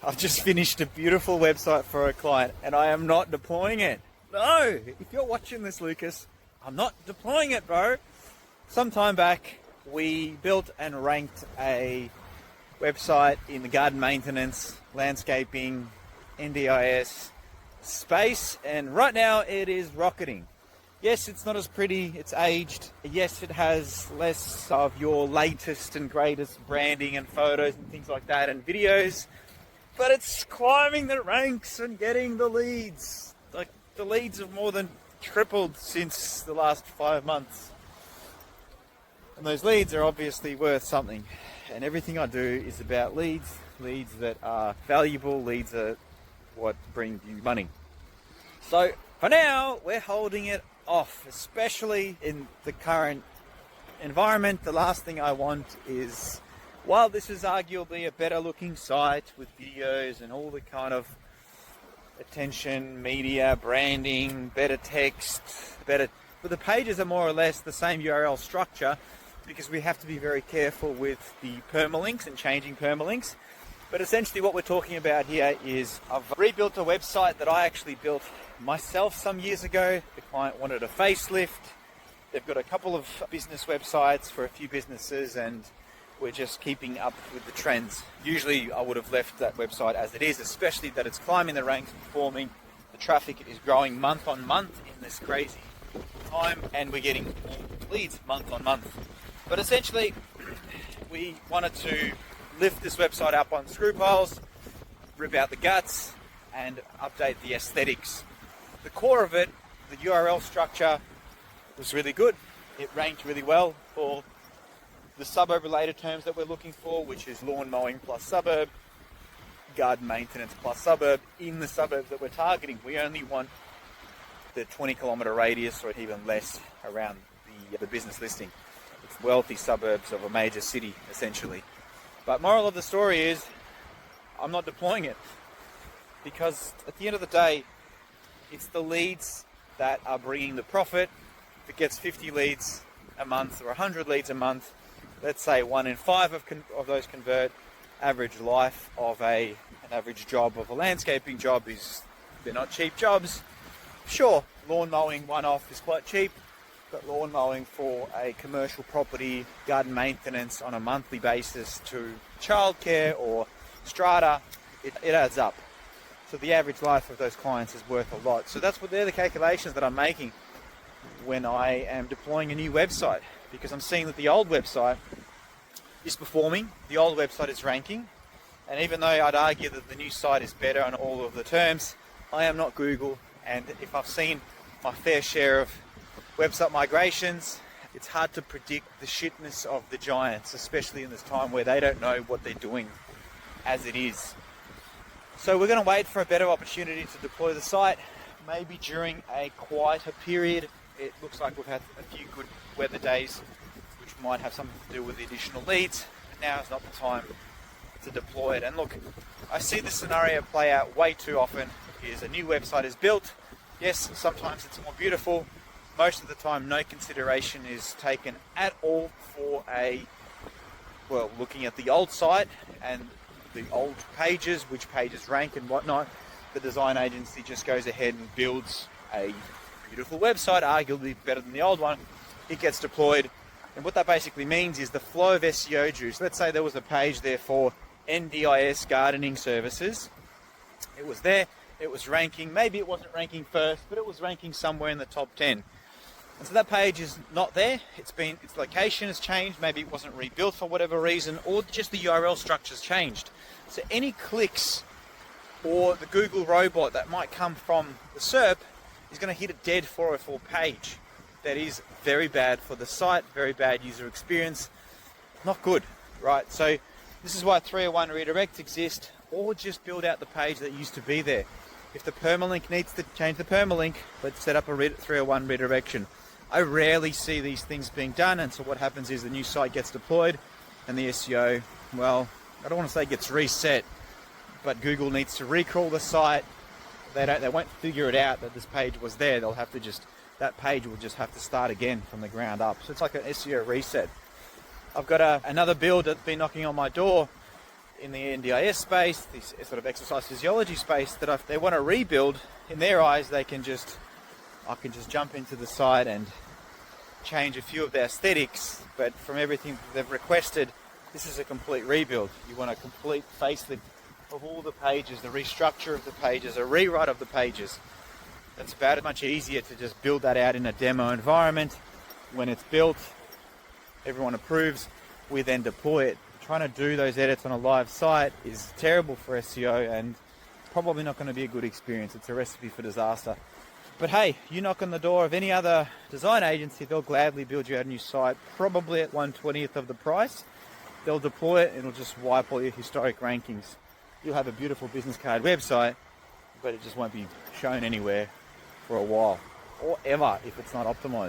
I've just finished a beautiful website for a client and I am not deploying it. No, if you're watching this, Lucas, I'm not deploying it, bro. Some time back, we built and ranked a website in the garden maintenance, landscaping, NDIS space, and right now it is rocketing. Yes, it's not as pretty, it's aged. Yes, it has less of your latest and greatest branding and photos and things like that and videos, but it's climbing the ranks and getting the leads. Like, the leads have more than tripled since the last 5 months. And those leads are obviously worth something. And everything I do is about leads that are valuable, leads are what bring you money. So for now, we're holding it off, especially in the current environment. The last thing I want is, while this is arguably a better looking site with videos and all the kind of attention, media, branding, better text, but the pages are more or less the same URL structure, because we have to be very careful with the permalinks and changing permalinks. But essentially what we're talking about here is I've rebuilt a website that I actually built myself some years ago. The client wanted a facelift. They've got a couple of business websites for a few businesses, and we're just keeping up with the trends. Usually I would have left that website as it is, especially that it's climbing the ranks, performing. The traffic is growing month on month in this crazy time, and we're getting more leads month on month. But essentially, we wanted to lift this website up on screw piles, rip out the guts, and update the aesthetics. The core of it, the URL structure, was really good. It ranked really well for the suburb related terms that we're looking for, which is lawn mowing plus suburb, garden maintenance plus suburb in the suburbs that we're targeting. We only want the 20-kilometre radius or even less around the business listing. It's wealthy suburbs of a major city, essentially. But moral of the story is, I'm not deploying it, because at the end of the day, it's the leads that are bringing the profit. If it gets 50 leads a month or 100 leads a month, let's say 1 in 5 of those convert. Average life of an average job of a landscaping job is, they're not cheap jobs. Sure, lawn mowing one-off is quite cheap, but lawn mowing for a commercial property, garden maintenance on a monthly basis to childcare or strata, it adds up. So the average life of those clients is worth a lot. So they're the calculations that I'm making when I am deploying a new website, because I'm seeing that the old website is performing, the old website is ranking, and even though I'd argue that the new site is better on all of the terms, I am not Google, and if I've seen my fair share of website migrations, it's hard to predict the shitness of the giants, especially in this time where they don't know what they're doing as it is. So we're going to wait for a better opportunity to deploy the site, maybe during a quieter period. It looks like we've had a few good weather days, which might have something to do with the additional leads. But now is not the time to deploy it. And look, I see this scenario play out way too often. Is a new website is built. Yes, sometimes it's more beautiful. Most of the time, no consideration is taken at all for looking at the old site and the old pages, which pages rank and whatnot. The design agency just goes ahead and builds a beautiful website, arguably better than the old one. It gets deployed, and what that basically means is the flow of SEO juice. Let's say there was a page there for NDIS gardening services. It was there, it was ranking. Maybe it wasn't ranking first, but it was ranking somewhere in the top 10. And so that page is not there. Its location has changed. Maybe it wasn't rebuilt for whatever reason, or just the URL structure's changed. So any clicks or the Google robot that might come from the SERP is going to hit a dead 404 page. That is very bad for the site, very bad user experience. Not good, right? So this is why 301 redirects exist, or just build out the page that used to be there. If the permalink needs to change the permalink, let's set up a 301 redirection. I rarely see these things being done, and so what happens is the new site gets deployed and the SEO, well, I don't want to say gets reset, but Google needs to recrawl the site. They won't figure it out that this page was there. They'll have to that page will just have to start again from the ground up. So it's like an SEO reset. I've got another build that's been knocking on my door in the NDIS space, this sort of exercise physiology space, that if they want to rebuild, in their eyes, I can just jump into the site and change a few of the aesthetics, but from everything they've requested, this is a complete rebuild. You want a complete facelift of all the pages, the restructure of the pages, a rewrite of the pages. It's about as much easier to just build that out in a demo environment. When it's built, everyone approves, we then deploy it. Trying to do those edits on a live site is terrible for SEO and probably not going to be a good experience. It's a recipe for disaster. But hey, you knock on the door of any other design agency, they'll gladly build you out a new site, probably at 1/20th of the price. They'll deploy it and it'll just wipe all your historic rankings. You'll have a beautiful business card website, but it just won't be shown anywhere for a while, or ever, if it's not optimized.